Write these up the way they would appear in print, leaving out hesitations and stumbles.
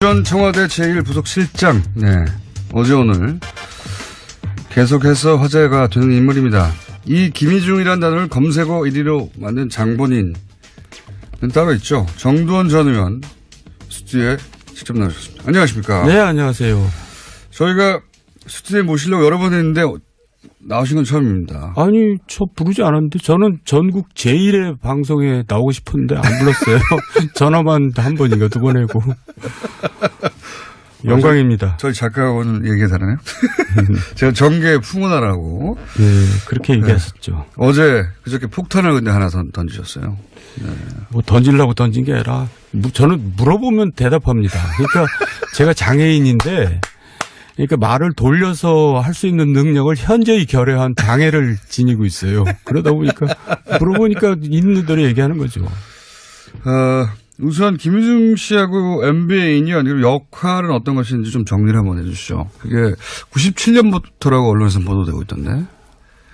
전 청와대 제1부속실장, 네, 어제 오늘 계속해서 화제가 되는 인물입니다. 이 김희중이라는 단어를 검색어 1위로 만든 장본인은 따로 있죠. 정두원 전 의원 스튜디오에 직접 나오셨습니다. 안녕하십니까? 네, 안녕하세요. 저희가 스튜디오에 모시려고 여러 번 했는데 나오신 건 처음입니다. 아니, 저 부르지 않았는데 저는 전국 제1의 방송에 나오고 싶은데 안 불렀어요. 전화만 한 번인가 두 번 하고. 영광입니다. 저희 작가하고는 얘기 다르네요. 제가 정계 풍운하라고. 네, 그렇게 얘기하셨죠. 어제 그저께 폭탄을 근데 하나 던지셨어요. 네. 뭐 던지려고 던진 게 아니라 저는 물어보면 대답합니다. 그러니까 제가 장애인인데 그러니까 말을 돌려서 할 수 있는 능력을 현저히 결여한 장애를 지니고 있어요. 그러다 보니까 물어보니까 있는 대로 얘기하는 거죠. 우선 김희중 씨하고 MB의 인연 그리고 역할은 어떤 것인지 좀 정리를 한번 해 주시죠. 그게 97년부터라고 언론에서 보도되고 있던데.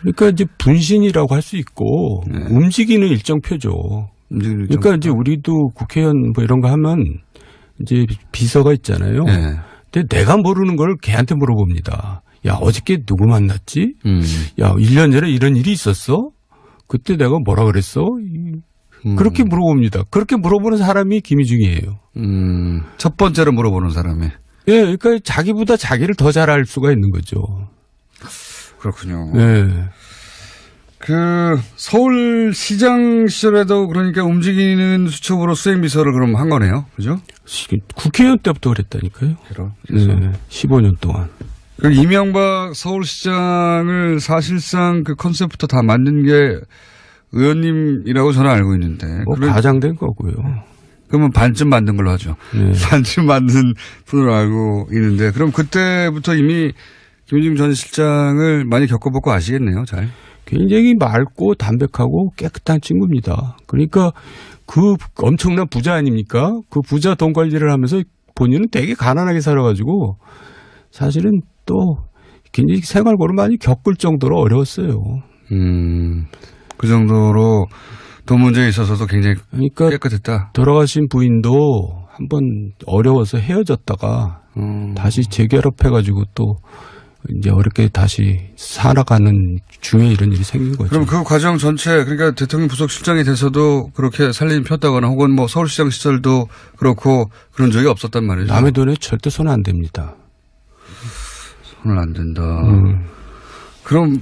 그러니까 이제 분신이라고 할 수 있고 네. 움직이는 일정표죠. 그러니까 이제 우리도 국회의원 뭐 이런 거 하면 이제 비서가 있잖아요. 네. 근데 내가 모르는 걸 걔한테 물어봅니다. 야, 어저께 누구 만났지? 야, 1년 전에 이런 일이 있었어? 그때 내가 뭐라 그랬어? 그렇게 물어봅니다. 그렇게 물어보는 사람이 김희중이에요. 첫 번째로 물어보는 사람이. 예, 그러니까 자기보다 자기를 더 잘 알 수가 있는 거죠. 그렇군요. 네. 서울시장 시절에도 그러니까 움직이는 수첩으로 수행비서를 그럼 한 거네요. 그죠? 국회의원 때부터 그랬다니까요. 네, 15년 동안. 이명박 서울시장을 사실상 그 컨셉부터 다 만든 게 의원님이라고 저는 알고 있는데. 뭐 과장된 거고요. 그러면 반쯤 만든 걸로 하죠. 네. 반쯤 만든 분으로 알고 있는데 그럼 그때부터 이미 김희중 전 실장을 많이 겪어보고 아시겠네요. 잘. 굉장히 맑고 담백하고 깨끗한 친구입니다. 그러니까 그 엄청난 부자 아닙니까? 그 부자 돈 관리를 하면서 본인은 되게 가난하게 살아가지고 사실은 또 굉장히 생활고를 많이 겪을 정도로 어려웠어요. 그 정도로 돈 문제에 있어서도 굉장히 그러니까 깨끗했다. 돌아가신 부인도 한번 어려워서 헤어졌다가 다시 재결합해가지고 또 이제 어렵게 다시 살아가는 중에 이런 일이 생긴 거죠. 그럼 그 과정 전체 그러니까 대통령 부속실장이 돼서도 그렇게 살림이 폈다거나 혹은 뭐 서울시장 시절도 그렇고 그런 적이 없었단 말이죠. 남의 돈에 절대 손 안 댑니다. 손을 안 댄다. 그럼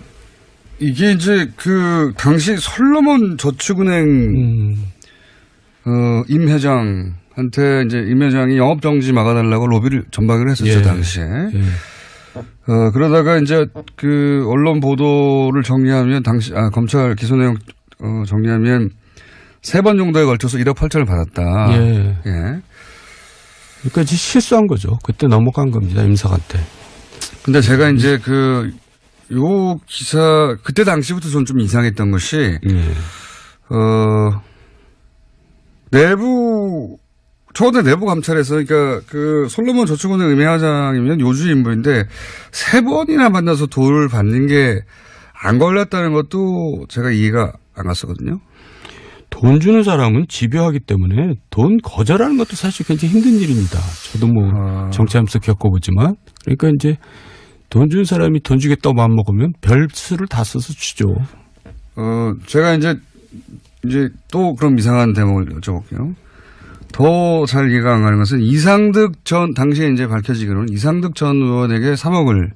이게 이제 그 당시 솔로몬 저축은행 임 회장한테 이제 임 회장이 영업 정지 막아달라고 로비를 전박을 했었죠. 예. 당시에. 예. 그러다가 이제 그 언론 보도를 정리하면 검찰 기소 내용 정리하면 3번 정도에 걸쳐서 1억 8천을 받았다. 예. 예. 그러니까 실수한 거죠. 그때 넘어간 겁니다. 임석한테. 근데 제가 이제 요 기사 그때 당시부터 저는 좀 이상했던 것이 청와대 내부 감찰에서 그러니까 그 솔로몬 저축은행 임회장이면 요주 인물인데 3번이나 만나서 돈을 받는 게 안 걸렸다는 것도 제가 이해가 안 갔었거든요. 돈 주는 사람은 집요하기 때문에 돈 거절하는 것도 사실 굉장히 힘든 일입니다. 저도 뭐 정치하면서 겪어보지만 그러니까 이제 돈 주는 사람이 돈 주겠다고 마음먹으면 별 수를 다 써서 주죠. 제가 이제 또 그럼 이상한 대목을 여쭤볼게요. 더 잘 이해가 안 가는 것은 이상득 전, 당시에 이제 밝혀지기로는 이상득 전 의원에게 3억을,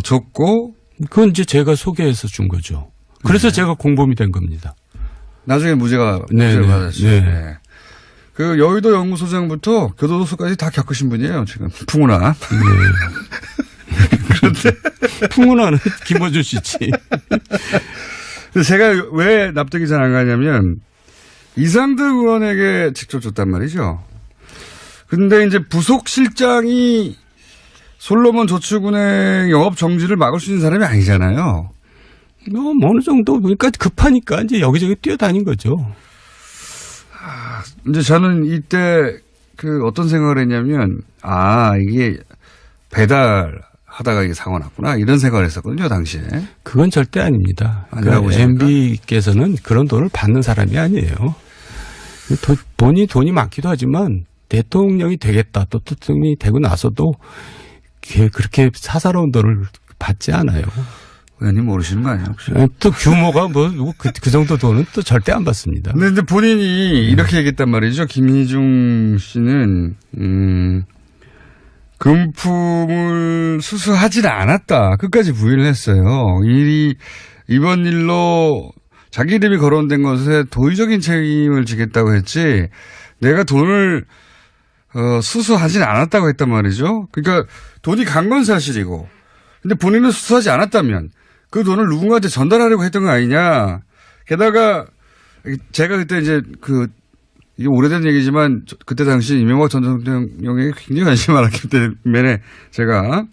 줬고. 그건 이제 제가 소개해서 준 거죠. 그래서 네. 제가 공범이 된 겁니다. 나중에 무죄를 받았죠. 네. 네. 그 여의도 연구소장부터 교도소까지 다 겪으신 분이에요, 지금. 풍운아. 네. 그런데. 풍운아는 김어준 씨지. 제가 왜 납득이 잘 안 가냐면, 이상득 의원에게 직접 줬단 말이죠. 근데 이제 부속실장이 솔로몬 저축은행 영업 정지를 막을 수 있는 사람이 아니잖아요. 어느 정도, 그러니까 급하니까 이제 여기저기 뛰어다닌 거죠. 이제 저는 이때 어떤 생각을 했냐면, 이게 배달하다가 이게 사고가 났구나. 이런 생각을 했었거든요, 당시에. 그건 절대 아닙니다. 그러니까 MB께서는 그런 돈을 받는 사람이 아니에요. 돈이 많기도 하지만 대통령이 되겠다. 또 대통령이 되고 나서도 그렇게 사사로운 돈을 받지 않아요. 의원님 모르시는 거 아니에요? 혹시? 또 규모가 그 정도 돈은 또 절대 안 받습니다. 근데 본인이 이렇게 얘기했단 말이죠. 김희중 씨는, 금품을 수수하지는 않았다. 끝까지 부인을 했어요. 이번 일로 자기 이름이 거론된 것에 도의적인 책임을 지겠다고 했지, 내가 돈을, 수수하지는 않았다고 했단 말이죠. 그러니까 돈이 간 건 사실이고, 근데 본인은 수수하지 않았다면, 그 돈을 누군가한테 전달하려고 했던 거 아니냐. 게다가 제가 그때 이제 이게 오래된 얘기지만 그때 당시 이명박 전 대통령에게 굉장히 관심이 많았기 때문에 제가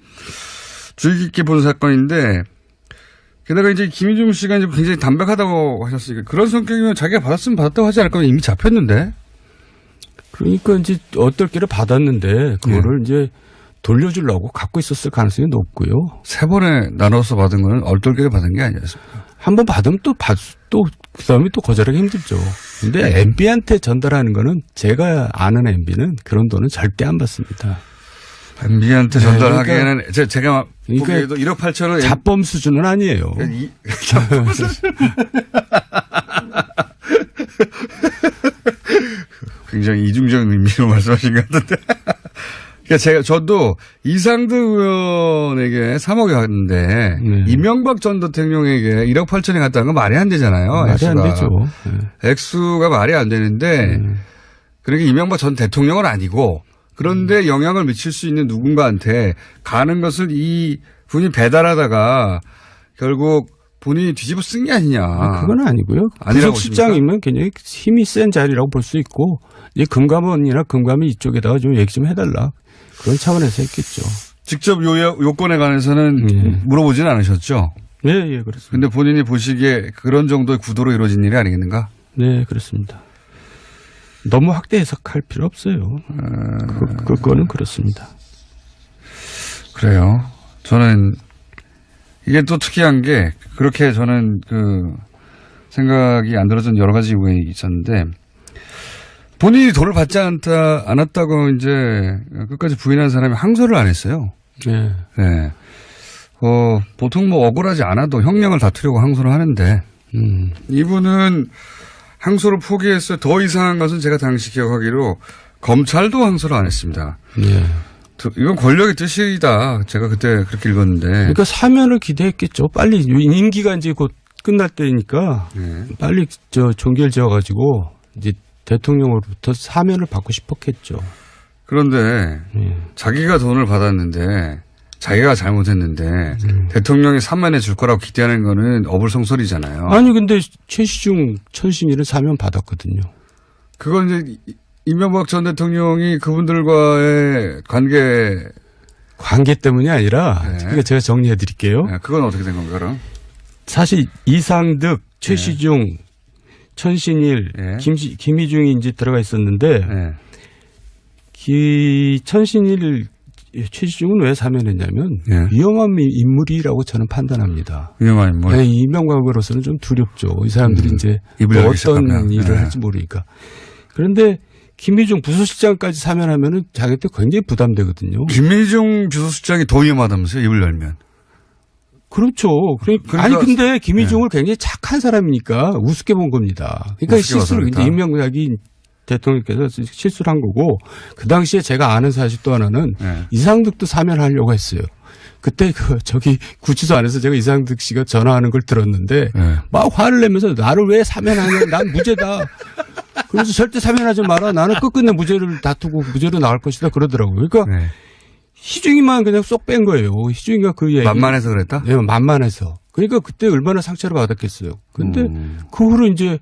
주의 깊게 본 사건인데, 게다가 이제 김희중 씨가 이제 굉장히 담백하다고 하셨으니까 그런 성격이면 자기가 받았으면 받았다고 하지 않을까. 이미 잡혔는데. 그러니까 이제 어떨 길을 받았는데 그거를 이제 돌려주려고 갖고 있었을 가능성이 높고요. 세 번에 나눠서 받은 건 얼떨결에 받은 게 아니었습니까? 한 번 받으면 또 그다음에 또 거절하기 힘들죠. 근데 MB한테 전달하는 거는 제가 아는 MB는 그런 돈은 절대 안 받습니다. MB한테 전달하기에는 제가 보기에도 1억 8천원 자범 수준은 아니에요. 자범 수준. 굉장히 이중적인 의미로 말씀하신 것 같은데. 그러니까 저도 이상득 의원에게 3억이 갔는데 이명박 전 대통령에게 1억 8천이 갔다는 건 말이 안 되잖아요. 말이 액수가. 안 되죠. 액수가 말이 안 되는데 그러니까 이명박 전 대통령은 아니고 그런데 영향을 미칠 수 있는 누군가한테 가는 것을 이 분이 배달하다가 결국 본인이 뒤집어 쓴 게 아니냐. 그건 아니고요. 부속실장이면 굉장히 힘이 센 자리라고 볼 수 있고 이 금감원이나 금감이 이쪽에다가 좀 얘기 좀 해달라. 그런 차원에서 했겠죠. 직접 요건에 관해서는 물어보지는 않으셨죠? 네, 예, 그렇습니다. 근데 본인이 보시기에 그런 정도의 구도로 이루어진 일이 아니겠는가? 네, 그렇습니다. 너무 확대 해석할 필요 없어요. 그거는 그렇습니다. 그래요. 저는 이게 또 특이한 게 그렇게 저는 생각이 안 들어준 여러 가지 이유가 있었는데 본인이 돈을 받지 않았다고 이제 끝까지 부인한 사람이 항소를 안 했어요. 네. 네. 보통 뭐 억울하지 않아도 형량을 다투려고 항소를 하는데 이분은 항소를 포기했어요. 더 이상한 것은 제가 당시 기억하기로 검찰도 항소를 안 했습니다. 네. 이건 권력의 뜻이다. 제가 그때 그렇게 읽었는데. 그러니까 사면을 기대했겠죠. 빨리 임기가 이제 곧 끝날 때니까 빨리 종결 지어가지고 이제 대통령으로부터 사면을 받고 싶었겠죠. 그런데 자기가 돈을 받았는데 자기가 잘못했는데 대통령이 사면해 줄 거라고 기대하는 거는 어불성설이잖아요. 아니 근데 최시중 천신일은 사면 받았거든요. 그건 이제 이명박 전 대통령이 그분들과의 관계 때문이 아니라 그러니까 제가 정리해 드릴게요. 네, 그건 어떻게 된 건가 그럼? 사실 이상득, 최시중, 천신일, 김희중이 이제 들어가 있었는데 천신일, 최시중은 왜 사면했냐면 위험한 인물이라고 저는 판단합니다. 위험한 인물. 네, 이명박으로서는 좀 두렵죠. 이 사람들이 이제 어떤 일을 할지 모르니까. 그런데 김희중 부서실장까지 사면하면은 자기한테 굉장히 부담되거든요. 김희중 부서실장이 더 위험하다면서요? 입을 열면. 그렇죠. 아니 근데 김희중을 굉장히 착한 사람이니까 우습게 본 겁니다. 그러니까 실수를 이제 이명박이 대통령께서 실수를 한 거고 그 당시에 제가 아는 사실 또 하나는 이상득도 사면하려고 했어요. 그때 구치소 안에서 제가 이상득 씨가 전화하는 걸 들었는데 막 화를 내면서 나를 왜 사면하냐. 난 무죄다. 그래서 절대 사면하지 마라. 나는 끝끝내 무죄를 다투고 무죄로 나올 것이다 그러더라고요. 그러니까 희중이만 그냥 쏙 뺀 거예요. 희중이가 그 얘기. 만만해서 그랬다? 네, 만만해서. 그러니까 그때 얼마나 상처를 받았겠어요. 근데 그 후로 이제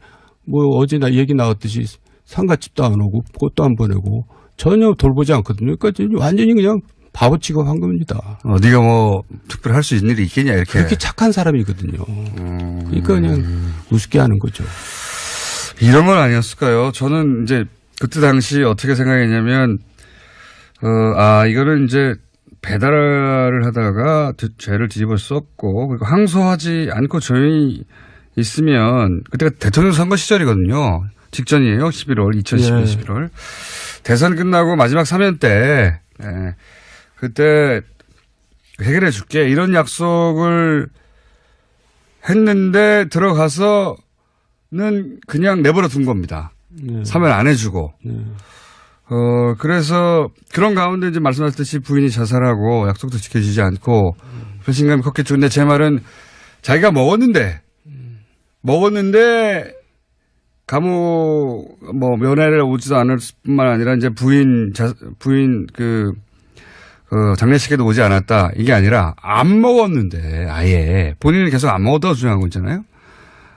뭐 어제 얘기 나왔듯이 상가집도 안 오고 꽃도 안 보내고 전혀 돌보지 않거든요. 그러니까 완전히 그냥 바보 취급한 겁니다. 네가 뭐 특별히 할 수 있는 일이 있겠냐 이렇게. 그렇게 착한 사람이거든요. 그러니까 그냥 우습게 하는 거죠. 이런 건 아니었을까요? 저는 이제 그때 당시 어떻게 생각했냐면 이거는 이제 배달을 하다가 죄를 뒤집어 썼고 그리고 항소하지 않고 조용히 있으면 그때가 대통령 선거 시절이거든요. 직전이에요. 2012년 11월. 대선 끝나고 마지막 3년 때, 그때 해결해 줄게. 이런 약속을 했는데 들어가서는 그냥 내버려 둔 겁니다. 사면 안 해주고. 그래서 그런 가운데 이제 말씀하셨듯이 부인이 자살하고 약속도 지켜지지 않고 배신감이 컸겠죠. 근데 제 말은 자기가 먹었는데 감옥 면회를 오지도 않을 뿐만 아니라 이제 부인 장례식에도 오지 않았다. 이게 아니라 안 먹었는데 아예 본인은 계속 안 먹었다고 주장한 거 있잖아요.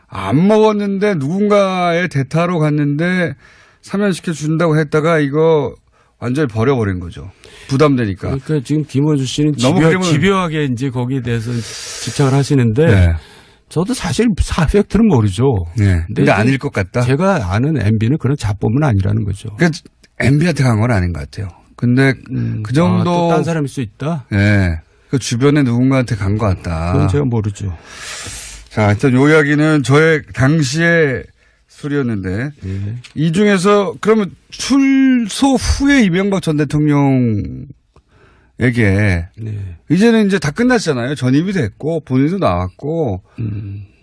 안 먹었는데 누군가의 대타로 갔는데 사면시켜 준다고 했다가 이거 완전히 버려버린 거죠. 부담되니까. 그러니까 지금 김원주 씨는 집요하게 이제 거기에 대해서 집착을 하시는데 네. 저도 사실 팩트는 모르죠. 네. 근데 아닐 것 같다. 제가 아는 MB는 그런 잡범은 아니라는 거죠. 그러니까 MB한테 간 건 아닌 것 같아요. 근데 그 정도. 또 딴 사람일 수 있다? 네. 그 주변에 누군가한테 간 것 같다. 그건 제가 모르죠. 자, 일단 요 이야기는 저의 당시의 술이었는데 이 중에서 그러면 출소 후에 이명박 전 대통령에게 이제는 이제 다 끝났잖아요. 전입이 됐고 본인도 나왔고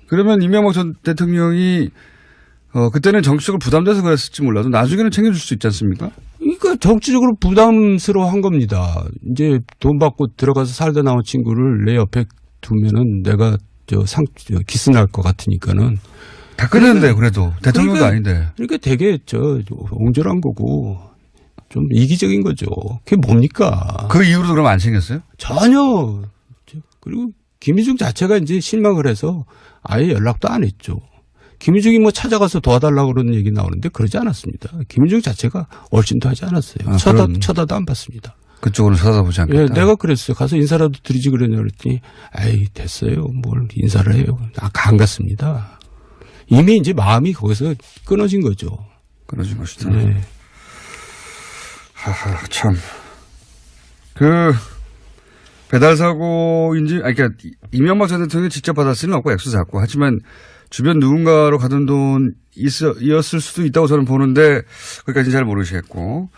그러면 이명박 전 대통령이 그때는 정치적으로 부담돼서 그랬을지 몰라도 나중에는 챙겨줄 수 있지 않습니까? 그러니까 정치적으로 부담스러워한 겁니다. 이제 돈 받고 들어가서 살다 나온 친구를 내 옆에 두면은 내가 기스 날 것 같으니까는. 다 끝냈는데 그래도 대통령도 아닌데. 그러니까 되게 옹졸한 거고 좀 이기적인 거죠. 그게 뭡니까? 그 이후로도 그럼 안 챙겼어요? 전혀. 그리고 김희중 자체가 이제 실망을 해서 아예 연락도 안 했죠. 김희중이 찾아가서 도와달라고 그러는 얘기 나오는데 그러지 않았습니다. 김희중 자체가 얼씬도 하지 않았어요. 쳐다도 안 봤습니다. 그쪽으로 쳐다보지 않겠다. 예, 내가 그랬어요. 가서 인사라도 드리지 그러냐 그랬더니 아이 됐어요. 뭘 인사를 해요. 안 갔습니다. 이미 이제 마음이 거기서 끊어진 거죠. 끊어진 것이다. 네. 하하, 참. 배달사고인지, 그러니까 이명박 전 대통령이 직접 받았을 리는 없고 액수 작고 하지만 주변 누군가로 가던 돈이었을 수도 있다고 저는 보는데 거기까지는 잘 모르시겠고.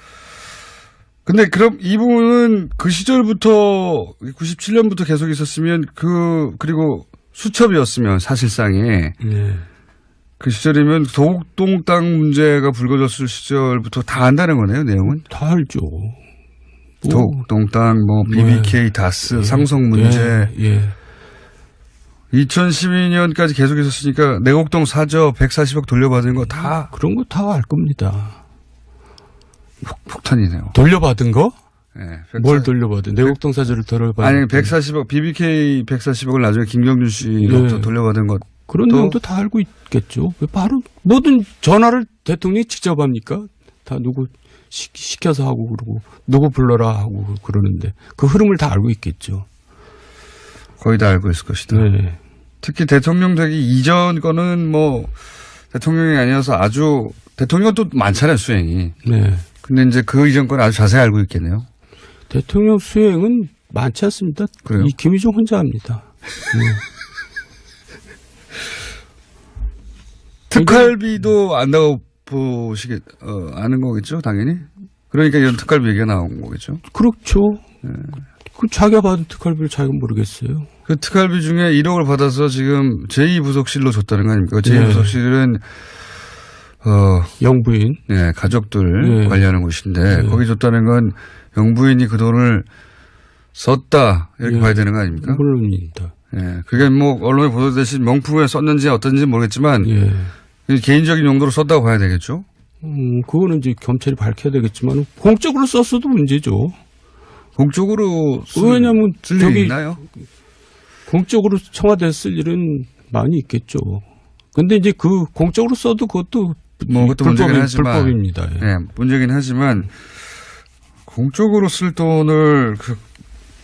근데 그럼 이 부분은 그 시절부터 97년부터 계속 있었으면 그리고 수첩이었으면 사실상에 그 시절이면 도곡동 땅 문제가 불거졌을 시절부터 다 안다는 거네요, 내용은? 다 알죠. 도곡동 땅, BBK, 다스, 상성 문제. 2012년까지 계속 있었으니까 내곡동 사저 140억 돌려받은 거 다. 그런 거 다 알 겁니다. 폭탄이네요. 돌려받은 거? 네. 뭘 돌려받은? 내곡동 사저를 돌려받은 아니, 140억, BBK 140억을 나중에 김경준 씨로부터 돌려받은 것. 그런 내용도 다 알고 있겠죠. 바로 모든 전화를 대통령이 직접 합니까? 다 누구 시켜서 하고 그러고 누구 불러라 하고 그러는데 그 흐름을 다 알고 있겠죠. 거의 다 알고 있을 것이다. 네. 특히 대통령 되기 이전 거는 대통령이 아니어서 아주 대통령은 또 많잖아요, 수행이. 네. 근데 이제 그 이전 건 아주 자세히 알고 있겠네요. 대통령 수행은 많지 않습니다. 그래요? 이 김희중 혼자 합니다. 특활비도 안다고 아는 거겠죠, 당연히? 그러니까 이런 특활비 얘기가 나온 거겠죠? 그렇죠. 그 자기가 받은 특활비를 자기가 모르겠어요. 그 특활비 중에 1억을 받아서 지금 제2부속실로 줬다는 거 아닙니까? 제2부속실은, 영부인. 네, 가족들 관리하는 곳인데, 거기 줬다는 건 영부인이 그 돈을 썼다, 이렇게 봐야 되는 거 아닙니까? 물론입니다. 예. 그게 언론에 보도되듯이 명품에 썼는지 어떤지 모르겠지만, 개인적인 용도로 썼다고 봐야 되겠죠? 그거는 이제 경찰이 밝혀야 되겠지만, 공적으로 썼어도 문제죠. 공적으로 왜냐면 쓸 일이 있나요? 공적으로 청와대에 쓸 일은 많이 있겠죠. 근데 이제 그 공적으로 써도 그것도 불법입니다. 예. 네, 문제긴 하지만 공적으로 쓸 돈을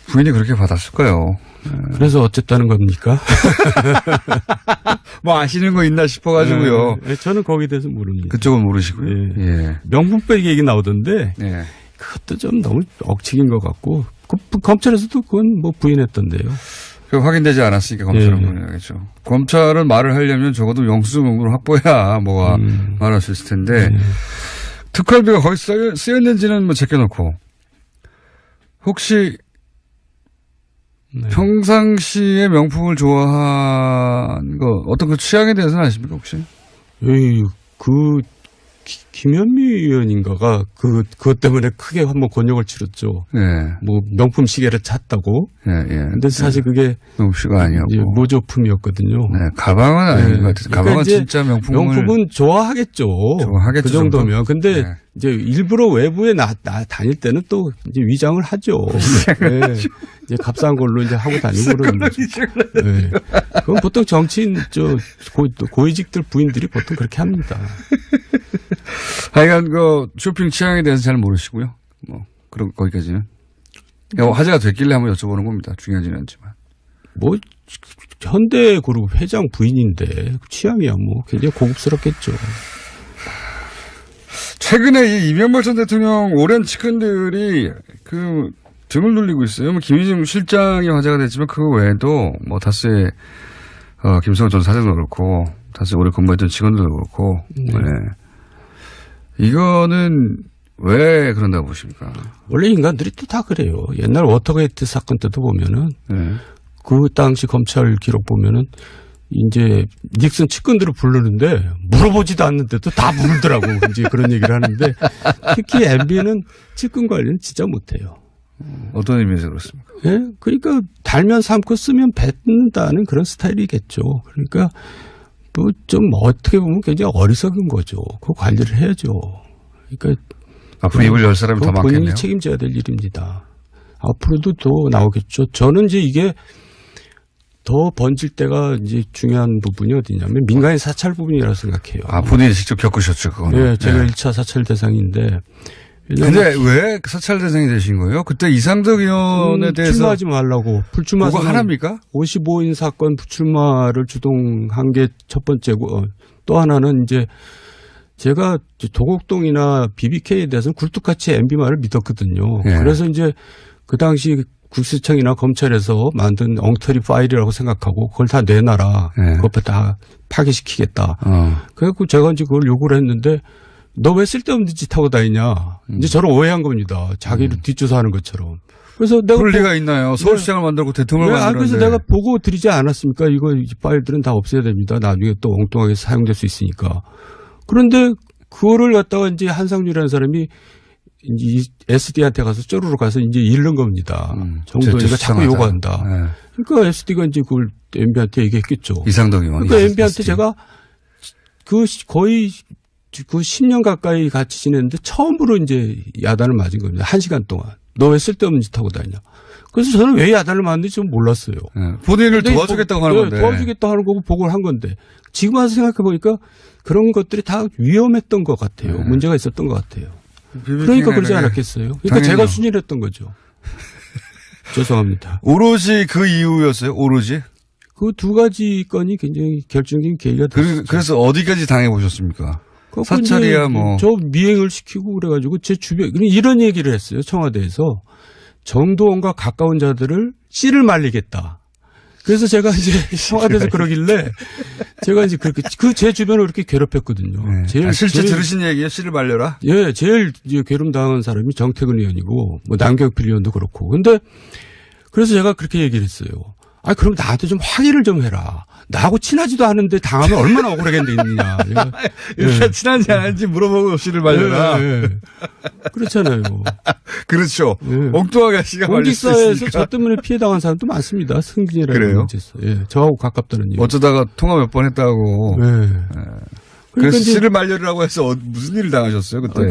부인이 그렇게 받았을까요? 그래서 어쨌다는 겁니까? 아시는 거 있나 싶어가지고요. 저는 거기에 대해서 모릅니다. 그쪽은 모르시고요. 예. 명분백 얘기 나오던데. 그것도 좀 너무 억측인 것 같고 검찰에서도 그건 부인했던데요. 그 확인되지 않았으니까 검찰은 부인하겠죠. 검찰은 말을 하려면 적어도 영수증으로 확보해야 말할 수 있을 텐데 특활비가 거기 쓰였는지는 뭐 제껴놓고 혹시 네. 평상시에 명품을 좋아한 거 어떤 그 취향에 대해서는 아십니까 혹시? 김현미 의원인가가 그것 때문에 크게 한번 곤욕을 치렀죠. 네. 뭐 명품 시계를 찼다고. 예. 근데 사실 그게 명품시가 아니었고 모조품이었거든요. 네. 가방은 아닌 것 같아요. 가방은 그러니까 진짜 명품은 좋아하겠죠. 좋아하겠죠. 그 정도면. 근데 네. 이제 일부러 외부에 다닐 때는 또 이제 위장을 하죠. 네. 이제 값싼 걸로 이제 하고 다니고 그러는 거죠. 네. 그건 보통 정치인 고위직들 부인들이 보통 그렇게 합니다. 하여간 그 쇼핑 취향에 대해서 잘 모르시고요. 뭐 그런 거기까지는 화제가 됐길래 한번 여쭤보는 겁니다. 중요하지는 않지만. 뭐 현대그룹 회장 부인인데 취향이야 뭐 굉장히 고급스럽겠죠. 최근에 이 이명박 전 대통령 오랜 측근들이 그 등을 돌리고 있어요. 뭐 김희중 실장이 화제가 됐지만 그 외에도 뭐 다스의 김성호 전 사장도 그렇고 다스에 오래 근무했던 직원들도 그렇고 네. 이거는 왜 그런다고 보십니까? 원래 인간들이 또 다 그래요. 옛날 워터게이트 사건 때도 보면은 네. 그 당시 검찰 기록 보면은 이제 닉슨 측근들을 부르는데 물어보지도 않는데도 다 부르더라고. 이제 그런 얘기를 하는데 특히 MB는 측근 관리는 진짜 못해요. 어떤 의미에서 그렇습니까? 예, 그러니까 달면 삼고 쓰면 뱉는다는 그런 스타일이겠죠. 그러니까 뭐 좀 어떻게 보면 굉장히 어리석은 거죠. 그 관리를 해야죠. 그러니까 앞으로 입을 열 사람이 더 많겠네요. 본인이 책임져야 될 일입니다. 앞으로도 더 나오겠죠. 저는 이제 이게 더 번질 때가 이제 중요한 부분이 어디냐면 민간인 사찰 부분이라고 생각해요. 아, 본인이 직접 겪으셨죠, 그거는. 네, 제가 1차 사찰 대상인데. 근데 왜 사찰 대상이 되신 거예요? 그때 이상덕 의원에 대해서. 출마하지 말라고. 불출마. 그거 하나입니까? 55인 사건 불출마를 주동한 게 첫 번째고, 또 하나는 이제 제가 도곡동이나 BBK에 대해서는 굴뚝같이 MB 말을 믿었거든요. 네. 그래서 이제 그 당시 국세청이나 검찰에서 만든 엉터리 파일이라고 생각하고 그걸 다 내놔라. 네. 그것 다 파기시키겠다. 그래갖고 제가 이제 그걸 요구를 했는데 너 왜 쓸데없는 짓 하고 다니냐. 이제 저를 오해한 겁니다. 자기를 뒷조사하는 것처럼. 그래서 내가. 그럴 리가 있나요? 서울시장을 만들고 대통령을 만들었는데. 그래서 내가 보고 드리지 않았습니까? 이거 파일들은 다 없애야 됩니다. 나중에 또 엉뚱하게 사용될 수 있으니까. 그런데 그거를 갖다가 이제 한상률이라는 사람이 이 SD한테 가서 쪼르르 가서 이제 잃는 겁니다. 정도니까 자꾸 요구한다. 네. 그러니까 SD가 이제 그걸 MB한테 얘기했겠죠. 이상덕 의원. 그러니까 MB한테 제가 거의 그 10년 가까이 같이 지냈는데 처음으로 이제 야단을 맞은 겁니다. 1시간 동안. 너 왜 쓸데없는 짓 하고 다니냐. 그래서 저는 왜 야단을 맞는지 좀 몰랐어요. 네. 본인을 도와주겠다고 하는 건데. 도와주겠다고 하는 거고 보고를 한 건데. 지금 와서 생각해 보니까 그런 것들이 다 위험했던 것 같아요. 네. 문제가 있었던 것 같아요. 그러니까 그러지 않았겠어요. 그러니까 당연히요. 제가 순일했던 거죠. 죄송합니다. 오로지 그 이유였어요? 오로지? 그 두 가지 건이 굉장히 결정적인 계기가 됐어요. 그래서 어디까지 당해보셨습니까? 사찰이야 뭐. 저 미행을 시키고 그래가지고 제 주변 이런 얘기를 했어요. 청와대에서. 정도원과 가까운 자들을 씨를 말리겠다. 그래서 제가 이제 청와대에서 그러길래 제가 이제 그렇게 제 주변을 그렇게 괴롭혔거든요. 네. 실제 들으신 얘기예요? 씨를 말려라? 예, 제일 이제 괴롭당한 사람이 정태근 의원이고 뭐 남경필 의원도 그렇고. 근데 그래서 제가 그렇게 얘기를 했어요. 아, 그럼 나한테 좀 확인을 좀 해라. 나하고 친하지도 않은데 당하면 얼마나 억울하겠느냐. 일단 친한지 안 한지 물어보고 씨를 말려라. 그렇잖아요. 그렇죠. 엉뚱하게 씨가 말릴 수 있으니까. 공직사회에서 저 때문에 피해당한 사람도 많습니다. 승진이라는 문제에서. 예, 저하고 가깝다는 얘기. 어쩌다가 통화 몇 번 했다고. 네. 그래서 씨를 말려라고 해서 무슨 일을 당하셨어요 그때?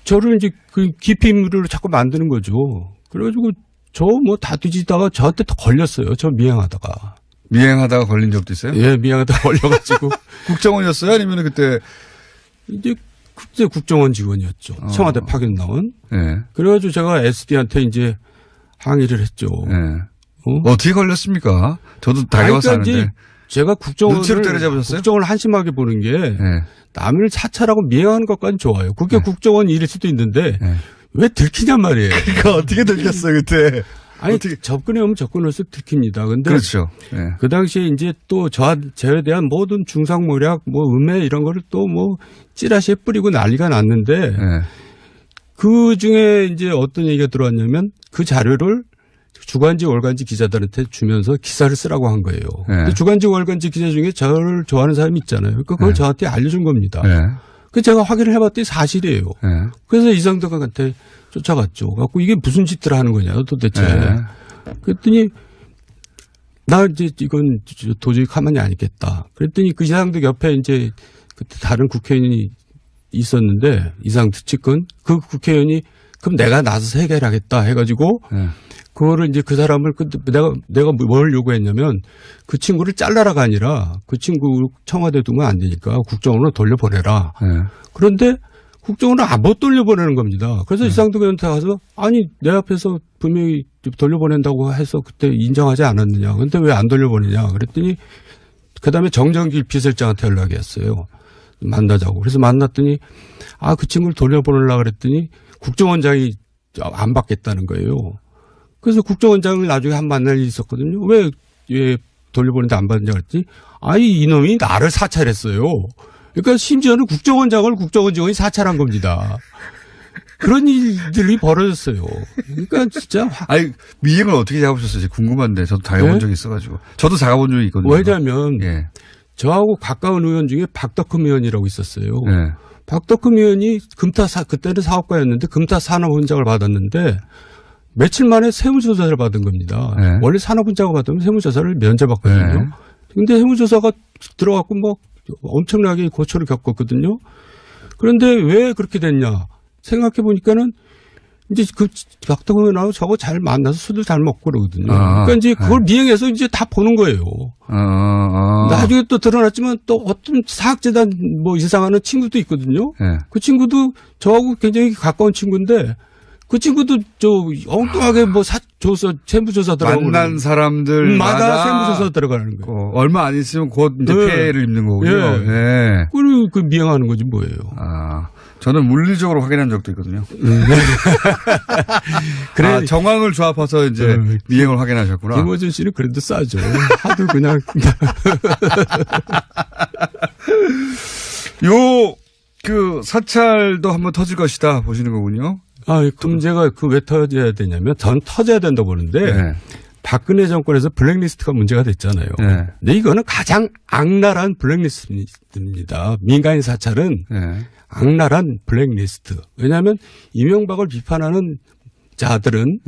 저를 이제 그 깊이 인물을 자꾸 만드는 거죠. 그래가지고 저 뭐 다 뒤지다가 저한테 또 걸렸어요. 저 미행하다가. 미행하다가 걸린 적도 있어요? 예, 미행하다가 걸려가지고. 국정원이었어요? 아니면 그때? 이제 그때 국정원 직원이었죠. 청와대 파견 나온. 네. 그래가지고 제가 SD한테 이제 항의를 했죠. 네. 어떻게 걸렸습니까? 저도 다녀와서 아는데. 제가 국정원을 한심하게 보는 게 네. 남을 사찰하고 미행하는 것까지는 좋아요. 그게 네. 국정원 일일 수도 있는데 네. 왜 들키냔 말이에요. 그러니까 어떻게 들켰어요 그때? 아니, 접근해 오면 접근할수록 들킵니다. 근데. 그렇죠. 예. 그 당시에 이제 또 저에 대한 모든 중상모략, 뭐 음해 이런 거를 또 뭐 찌라시에 뿌리고 난리가 났는데. 예. 그 중에 이제 어떤 얘기가 들어왔냐면 그 자료를 주간지 월간지 기자들한테 주면서 기사를 쓰라고 한 거예요. 근데 주간지 월간지 기자 중에 저를 좋아하는 사람이 있잖아요. 그러니까 그걸 저한테 알려준 겁니다. 그래서 제가 확인을 해봤더니 사실이에요. 그래서 이상덕한테 쫓아갔죠. 갖고 이게 무슨 짓들을 하는 거냐 도대체. 그랬더니 나 이제 이건 도저히 가만히 안 있겠다. 그랬더니 그 이상덕 옆에 이제 그때 다른 국회의원이 있었는데 이상덕 측근 그 국회의원이 그럼 내가 나서서 해결하겠다 해가지고 그거를 이제 그 사람을 내가 뭘 요구했냐면 그 친구를 잘라라가 아니라 그 친구 청와대에 두면 안 되니까 국정원으로 돌려보내라. 그런데 국정원을 못 돌려보내는 겁니다. 그래서 이상덕 의원한테 가서 아니 내 앞에서 분명히 돌려보낸다고 해서 그때 인정하지 않았느냐. 그런데 왜 안 돌려보내냐. 그랬더니 그다음에 정정길 비서실장한테 연락이 왔어요. 만나자고. 그래서 만났더니 그 친구를 돌려보내려고 그랬더니 국정원장이 안 받겠다는 거예요. 그래서 국정원장을 나중에 한 만날 일이 있었거든요. 왜 돌려보내는데 안 받느냐 그랬더니 이놈이 나를 사찰했어요. 그러니까 심지어는 국정원장을 국정원장이 사찰한 겁니다. 그런 일들이 벌어졌어요. 그러니까 진짜. 미행을 어떻게 잡으셨어요? 궁금한데 저도 당해본 적이 있어가지고. 저도 잡아본 적이 있거든요. 왜냐하면 저하고 가까운 의원 중에 박덕흠 의원이라고 있었어요. 박덕흠 의원이 그때는 사업가였는데 금타 산업훈장을 받았는데 며칠 만에 세무조사를 받은 겁니다. 원래 산업훈장을 받으면 세무조사를 면제받거든요. 근데 세무조사가 들어갔고 뭐 엄청나게 고초를 겪었거든요. 그런데 왜 그렇게 됐냐 생각해 보니까는 이제 그 박덕흠 의원하고 저거 잘 만나서 술도 잘 먹고 그러거든요. 그러니까 이제 그걸 미행해서 이제 다 보는 거예요. 나중에 또 드러났지만 또 어떤 사학재단 뭐 이상하는 친구도 있거든요. 그 친구도 저하고 굉장히 가까운 친구인데 그 친구도 엉뚱하게 뭐 세무조사 들어가고. 만난 사람들마다 세무조사 들어가는 거예요. 얼마 안 있으면 곧 이제 피해를 입는 거군요. 그리고 그 미행하는 거지 뭐예요. 저는 물리적으로 확인한 적도 있거든요. 그래. 정황을 조합해서 이제 미행을 확인하셨구나. 김어준 씨는 그래도 싸죠. 하도 그냥. 그 사찰도 한번 터질 것이다 보시는 거군요. 그럼 제가 왜 터져야 되냐면 전 터져야 된다고 보는데 박근혜 정권에서 블랙리스트가 문제가 됐잖아요. 근데 이거는 가장 악랄한 블랙리스트입니다. 민간인 사찰은 악랄한 블랙리스트. 왜냐하면 이명박을 비판하는 자들은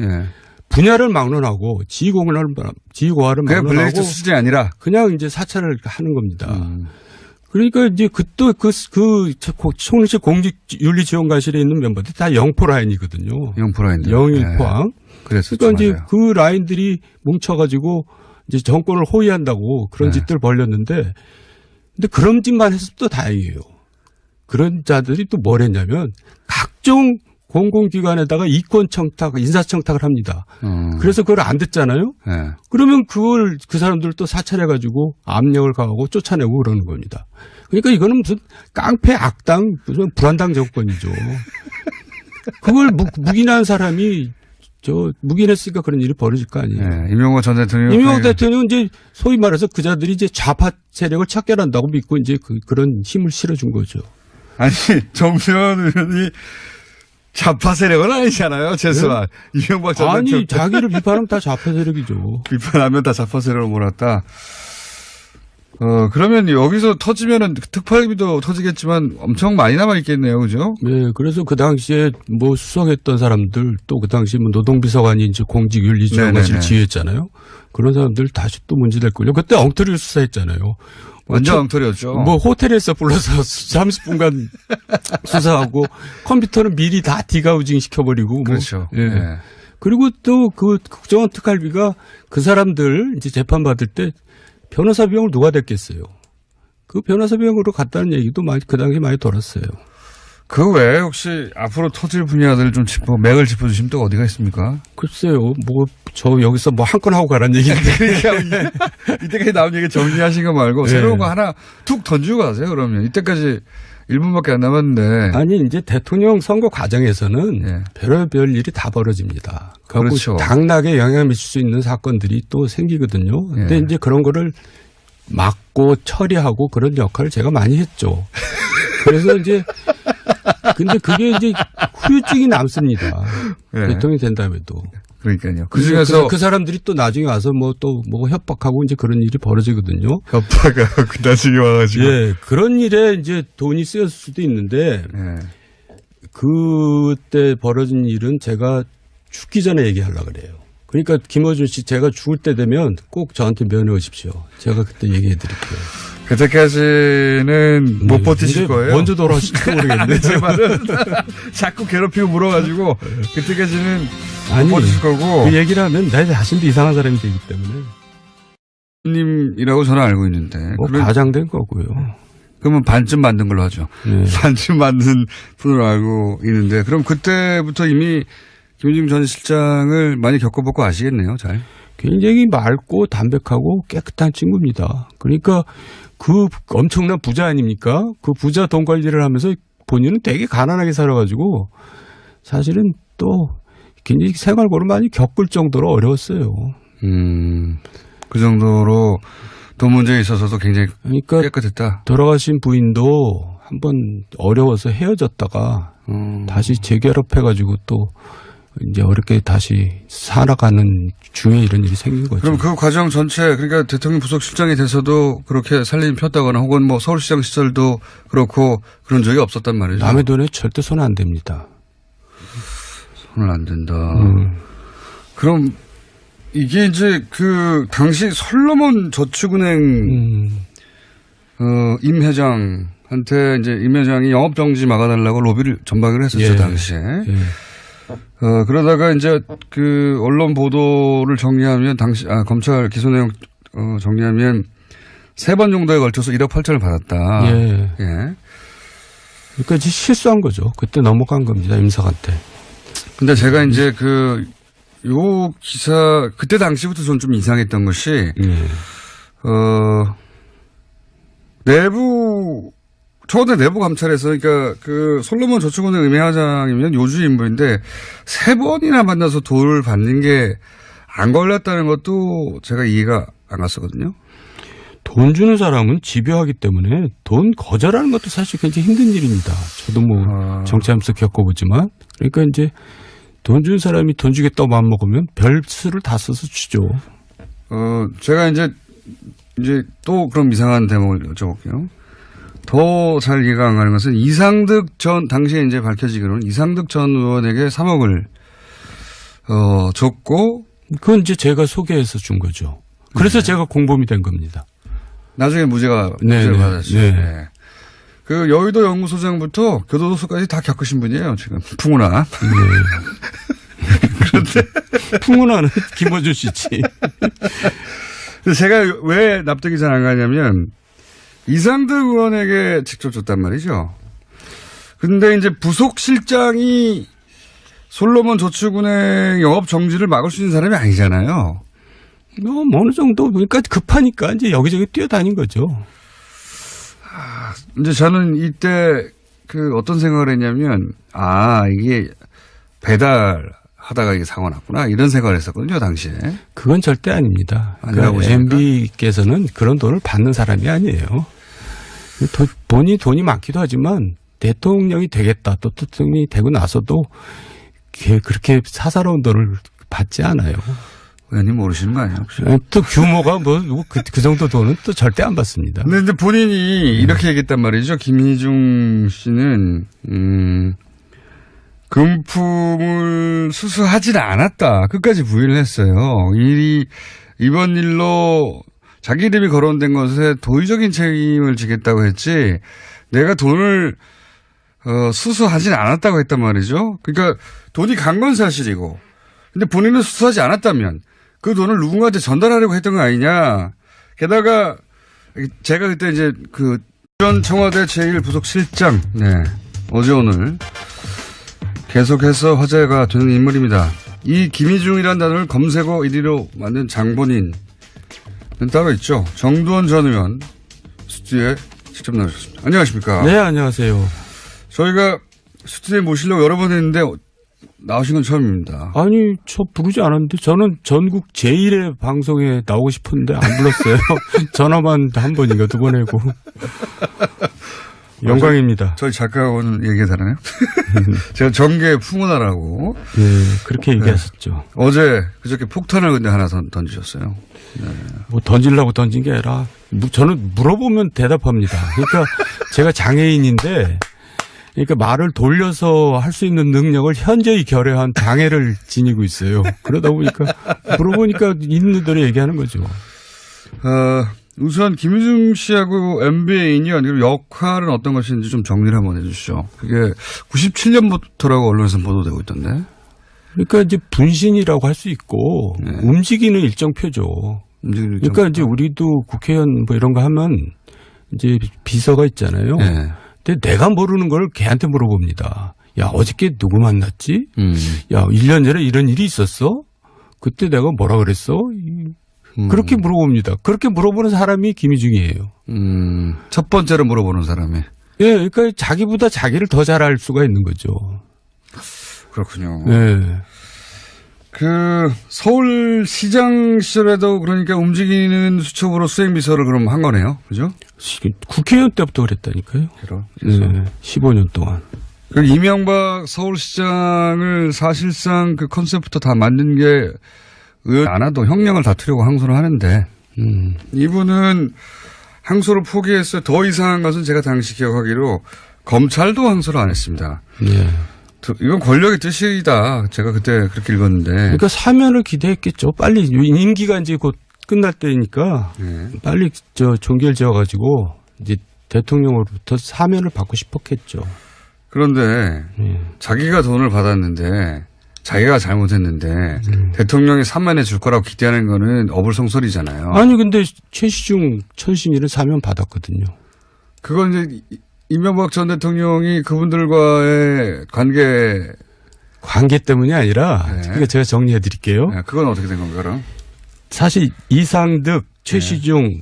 분야를 막론하고 지휘고하를 막론하고 블랙리스트 수준이 아니라 그냥 이제 사찰을 하는 겁니다. 그러니까 이제 총리실 공직윤리지원관실에 있는 멤버들이 다 영포 라인이거든요. 영포 라인들. 영일포항. 그러니까 이제 그 라인들이 뭉쳐가지고 이제 정권을 호위한다고 그런 짓들 벌렸는데, 근데 그런 짓만 했어도 또 다행이에요. 그런 자들이 또 뭘 했냐면 각종 공공기관에다가 이권청탁, 인사청탁을 합니다. 그래서 그걸 안 듣잖아요. 그러면 그 사람들 또 사찰해가지고 압력을 가하고 쫓아내고 그러는 겁니다. 그러니까 이거는 무슨 깡패 악당, 무슨 불안당 정권이죠. 그걸 묵인한 사람이 묵인했으니까 그런 일이 벌어질 거 아니에요. 이명박 전 대통령. 이명박 대통령은 이제 소위 말해서 그 자들이 이제 좌파 세력을 척결한다고 믿고 이제 그런 힘을 실어준 거죠. 아니, 정세현 의원이 좌파 세력은 아니잖아요, 최소한. 이명박 전 대통령. 아니, 자기를 비판하면 다 좌파 세력이죠. 비판하면 다 좌파 세력으로 몰았다. 그러면 여기서 터지면은 특활비도 터지겠지만 엄청 많이 남아있겠네요, 그죠? 네, 그래서 그 당시에 뭐 수석했던 사람들 또 그 당시 뭐 노동비서관이 이제 공직윤리지원관실 지휘했잖아요. 그런 사람들 다시 또 문제될 거예요. 그때 엉터리를 수사했잖아요. 완전 엉터리였죠. 뭐 호텔에서 불러서 30분간 수사하고 컴퓨터는 미리 다 디가우징 시켜버리고. 그렇죠. 뭐. 예. 그리고 또 그 국정원 특활비가 그 사람들 이제 재판받을 때 변호사 비용을 누가 댔겠어요. 그 변호사 비용으로 갔다는 얘기도 그 당시에 많이 돌았어요. 그 외에 혹시 앞으로 터질 분야들 좀 맥을 짚어주시면 또 어디가 있습니까? 글쎄요. 저 여기서 한 건 하고 가라는 얘기인데. 이때까지 나온 얘기 정리하신 거 말고 새로운 거 하나 툭 던지고 가세요, 그러면. 이때까지 1분밖에 안 남았는데. 아니, 이제 대통령 선거 과정에서는 별의별 일이 다 벌어집니다. 갖고 그렇죠. 당락에 영향을 미칠 수 있는 사건들이 또 생기거든요. 근데 이제 그런 거를 막고 처리하고 그런 역할을 제가 많이 했죠. 그래서 이제 근데 그게 이제 후유증이 남습니다. 대통령이 된다음에도. 그러니까요. 그 중에서 그 사람들이 또 나중에 와서 뭐 또 뭐 협박하고 이제 그런 일이 벌어지거든요. 협박하고 나중에 와가지고. 예, 그런 일에 이제 돈이 쓰였을 수도 있는데 그때 벌어진 일은 제가 죽기 전에 얘기하려고 그래요. 그러니까 김어준 씨 제가 죽을 때 되면 꼭 저한테 면회 오십시오. 제가 그때 얘기해 드릴게요. 그때까지는 못 버티실 거예요. 먼저 돌아오실지 모르겠는데. 제 말은 자꾸 괴롭히고 물어가지고 그때까지는 못 버티실 거고. 그 얘기를 하면 내 자신도 이상한 사람이 되기 때문에. 님이라고 저는 알고 있는데. 뭐 과장된 거고요. 그러면 반쯤 만든 걸로 하죠. 네. 반쯤 만든 분으로 알고 있는데. 그럼 그때부터 이미 김희중 전 실장을 많이 겪어보고 아시겠네요. 잘. 굉장히 맑고 담백하고 깨끗한 친구입니다. 그러니까 그 엄청난 부자 아닙니까? 그 부자 돈 관리를 하면서 본인은 되게 가난하게 살아가지고 사실은 또 굉장히 생활고를 많이 겪을 정도로 어려웠어요. 그 정도로 돈 문제에 있어서도 굉장히 그러니까 깨끗했다. 돌아가신 부인도 한번 어려워서 헤어졌다가 다시 재결합해가지고 또 이제 어렵게 다시 살아가는 중에 이런 일이 생긴 거죠. 그럼 그 과정 전체 그러니까 대통령 부속실장이 돼서도 그렇게 살림이 폈다거나 혹은 뭐 서울시장 시절도 그렇고 그런 적이 없었단 말이죠. 남의 돈에 절대 손 안 댑니다. 손을 안 댄다. 그럼 이게 이제 그 당시 솔로몬 저축은행 임 회장한테 이제 임 회장이 영업 정지 막아달라고 로비를 전박을 했었죠. 당시에. 그러다가 이제 그 언론 보도를 정리하면 검찰 기소 내용 정리하면 3번 정도에 걸쳐서 1억 8천을 받았다. 예. 그러니까 실수한 거죠. 그때 넘어간 겁니다. 임석한테. 근데 제가 이제 요 기사 그때 당시부터 저는 좀 이상했던 것이 초대 내부 감찰에서 그러니까 그 솔로몬 저축은행 임회장이면 요주 인물인데 3번이나 만나서 돈을 받는 게 안 걸렸다는 것도 제가 이해가 안 갔었거든요. 돈 주는 사람은 집요하기 때문에 돈 거절하는 것도 사실 굉장히 힘든 일입니다. 저도 뭐 정치하면서 겪어보지만 그러니까 이제 돈 주는 사람이 돈 주겠다고 마음먹으면 별 수를 다 써서 주죠. 제가 이제 또 그럼 이상한 대목을 여쭤볼게요. 더 잘 이해가 안 가는 것은 이상득 당시에 이제 밝혀지기로는 이상득 전 의원에게 3억을, 줬고. 그건 이제 제가 소개해서 준 거죠. 그래서 제가 공범이 된 겁니다. 나중에 무죄를 받았죠. 네. 그 여의도 연구소장부터 교도소까지 다 겪으신 분이에요, 지금. 풍운아. 그런데. 풍운아는 김어준 씨지. 제가 왜 납득이 잘 안 가냐면, 이상득 의원에게 직접 줬단 말이죠. 근데 이제 부속실장이 솔로몬 저축은행 영업 정지를 막을 수 있는 사람이 아니잖아요. 어느 정도, 그러니까 급하니까 이제 여기저기 뛰어다닌 거죠. 이제 저는 이때 어떤 생각을 했냐면, 이게 배달하다가 이게 사고 났구나. 이런 생각을 했었거든요, 당시에. 그건 절대 아닙니다. 아니라고 MB께서는 그런 돈을 받는 사람이 아니에요. 본인이 돈이 많기도 하지만 대통령이 되겠다. 또 대통령이 되고 나서도 그렇게 사사로운 돈을 받지 않아요. 의원님 모르시는 거 아니에요? 혹시? 또 규모가 그 정도 돈은 또 절대 안 받습니다. 근데 본인이 이렇게 얘기했단 말이죠. 김희중 씨는, 금품을 수수하지는 않았다. 끝까지 부인을 했어요. 이번 일로 자기 이름이 거론된 것에 도의적인 책임을 지겠다고 했지 내가 돈을 수수하진 않았다고 했단 말이죠. 그러니까 돈이 간 건 사실이고 근데 본인은 수수하지 않았다면 그 돈을 누군가한테 전달하려고 했던 거 아니냐. 게다가 제가 그때 이제 전 청와대 제1부속실장 어제 오늘 계속해서 화제가 되는 인물입니다. 이 김희중이라는 단어를 검색어 1위로 만든 장본인은 따로 있죠. 정두원 전 의원 스튜디오에 직접 나오셨습니다. 안녕하십니까? 네, 안녕하세요. 저희가 스튜디오에 모시려고 여러 번 했는데 나오신 건 처음입니다. 아니, 저 부르지 않았는데 저는 전국 제1의 방송에 나오고 싶었는데 안 불렀어요. 전화만 한 번인가 두 번 하고. 영광입니다. 저희 작가하고는 얘기가 다르네요. 제가 정계 풍운하라고. 네, 그렇게 얘기하셨죠. 네. 어제 그저께 폭탄을 근데 하나 던지셨어요. 네. 뭐 던지려고 던진 게 아니라 저는 물어보면 대답합니다. 그러니까 제가 장애인인데 그러니까 말을 돌려서 할 수 있는 능력을 현저히 결여한 장애를 지니고 있어요. 그러다 보니까 물어보니까 있는 대로 얘기하는 거죠. 우선 김유중 씨하고 MB의 인연 그리고 역할은 어떤 것인지 좀 정리를 한번 해 주시죠. 그게 97년부터라고 언론에서 보도되고 있던데. 그러니까 이제 분신이라고 할 수 있고 네. 움직이는 일정표죠. 그러니까 이제 우리도 국회의원 뭐 이런 거 하면 이제 비서가 있잖아요. 네. 근데 내가 모르는 걸 걔한테 물어봅니다. 야, 어저께 누구 만났지? 야, 1년 전에 이런 일이 있었어? 그때 내가 뭐라 그랬어? 그렇게 물어봅니다. 그렇게 물어보는 사람이 김희중이에요. 첫 번째로 물어보는 사람이. 예, 그러니까 자기보다 자기를 더 잘 알 수가 있는 거죠. 그렇군요. 네. 그 서울시장 시절에도 그러니까 움직이는 수첩으로 수행비서를 그럼 한 거네요. 그죠? 국회의원 때부터 그랬다니까요. 네, 15년 동안. 그 이명박 서울시장을 사실상 그 컨셉부터 다 만든 게 의원 안 와도 형량을 다투려고 항소를 하는데 이분은 항소를 포기했어요. 더 이상한 것은 제가 당시 기억하기로 검찰도 항소를 안 했습니다. 네. 이건 권력의 뜻이다. 제가 그때 그렇게 읽었는데. 그러니까 사면을 기대했겠죠. 빨리 임기가 이제 곧 끝날 때니까 네. 빨리 종결 지어가지고 이제 대통령으로부터 사면을 받고 싶었겠죠. 그런데 자기가 돈을 받았는데 자기가 잘못했는데 대통령이 사면해 줄 거라고 기대하는 거는 어불성설이잖아요. 아니 근데 최시중 천신일은 사면 받았거든요. 그건 이제 이명박 전 대통령이 그분들과의 관계 때문이 아니라 네. 그러니까 제가 정리해 드릴게요. 네, 그건 어떻게 된 건가요? 그럼? 사실 이상득, 최시중, 네.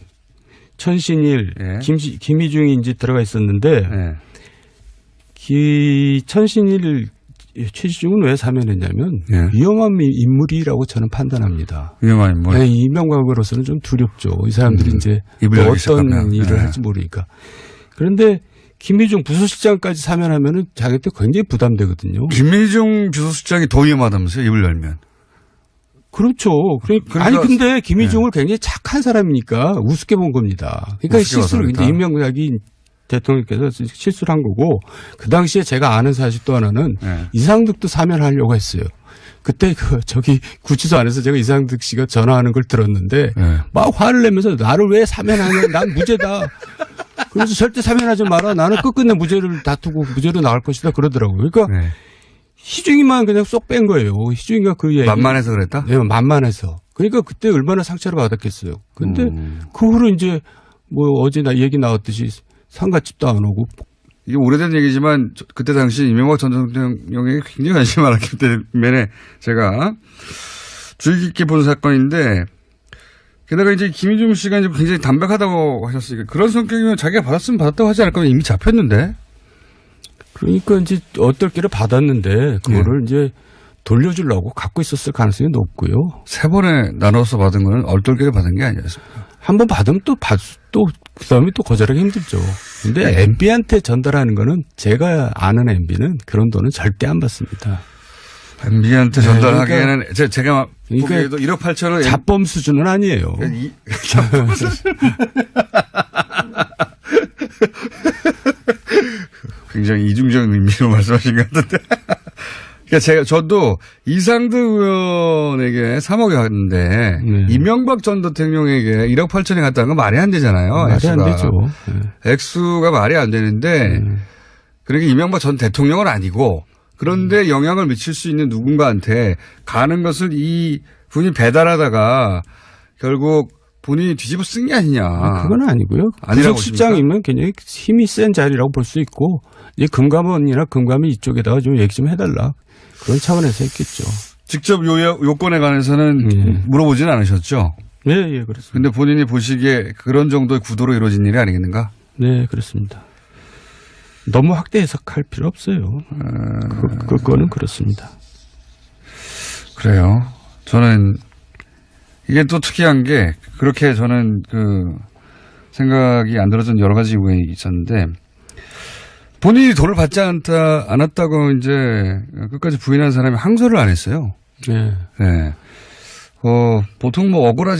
천신일, 네. 김희중이 이제 들어가 있었는데 천신일, 최시중은 왜 사면했냐면 위험한 인물이라고 저는 판단합니다. 위험한 인물? 네, 이명박으로서는 좀 두렵죠. 이 사람들이 이제 어떤 일을 할지 모르니까. 그런데 김희중 부서실장까지 사면하면은 자기한테 굉장히 부담되거든요. 김희중 비서실장이 더 위험하다면서요? 입을 열면. 그렇죠. 그러니까 아니 근데 김희중을 굉장히 착한 사람이니까 우습게 본 겁니다. 그러니까 실수를 이제 이명박이 대통령께서 실수를 한 거고 그 당시에 제가 아는 사실 또 하나는 이상득도 사면하려고 했어요. 그때 구치소 안에서 제가 이상득 씨가 전화하는 걸 들었는데 막 화를 내면서 나를 왜 사면하냐? 난 무죄다. 그래서 절대 사면하지 마라. 나는 끝끝내 무죄를 다투고 무죄로 나갈 것이다. 그러더라고요. 그러니까 희중이만 그냥 쏙 뺀 거예요. 희중이가 그 얘기. 만만해서 그랬다? 네, 만만해서. 그러니까 그때 얼마나 상처를 받았겠어요. 근데 그 후로 이제 뭐 어제 얘기 나왔듯이 상가집도 안 오고. 이게 오래된 얘기지만 그때 당시 이명박 전 대통령에게 굉장히 관심이 많았기 때문에 제가 주의 깊게 본 사건인데 게다가 이제 김희중 씨가 이제 굉장히 담백하다고 하셨으니까 그런 성격이면 자기가 받았으면 받았다고 하지 않을까 이미 잡혔는데. 그러니까 이제 어떨 게를 받았는데 그거를 이제 돌려주려고 갖고 있었을 가능성이 높고요. 세 번에 나눠서 받은 건 얼떨결에 받은 게 아니었습니까? 한 번 받으면 또 그다음에 또 거절하기 힘들죠. 근데 MB한테 전달하는 거는 제가 아는 MB는 그런 돈은 절대 안 받습니다. MB한테 전달하기에는 그러니까, 제가 보기에도 1억 8천원 자범 수준은 아니에요. 자범 수준. 굉장히 이중적인 의미로 말씀하신 것 같은데. 그러니까 저도 이상득 의원에게 3억이 갔는데 이명박 전 대통령에게 1억 8천이 갔다는 건 말이 안 되잖아요. 말이 액수가. 안 되죠. 액수가 말이 안 되는데 그러니까 이명박 전 대통령은 아니고 그런데 영향을 미칠 수 있는 누군가한테 가는 것을 이 분이 배달하다가 결국 본인이 뒤집어 쓴 게 아니냐. 그건 아니고요. 부속실장이면 굉장히 힘이 센 자리라고 볼 수 있고 이 금감원이나 금감이 이쪽에다가 좀 얘기 좀 해달라. 그런 차원에서 했겠죠. 직접 요건에 관해서는 물어보지는 않으셨죠? 네, 예, 그렇습니다. 근데 본인이 보시기에 그런 정도의 구도로 이루어진 일이 아니겠는가? 네, 그렇습니다. 너무 확대 해석할 필요 없어요. 그거는 그렇습니다. 그래요. 저는 이게 또 특이한 게 그렇게 저는 생각이 안 들어준 여러 가지 이유가 있었는데 본인이 돈을 받지 않았다고 이제 끝까지 부인한 사람이 항소를 안 했어요. 네. 네. 보통 억울하지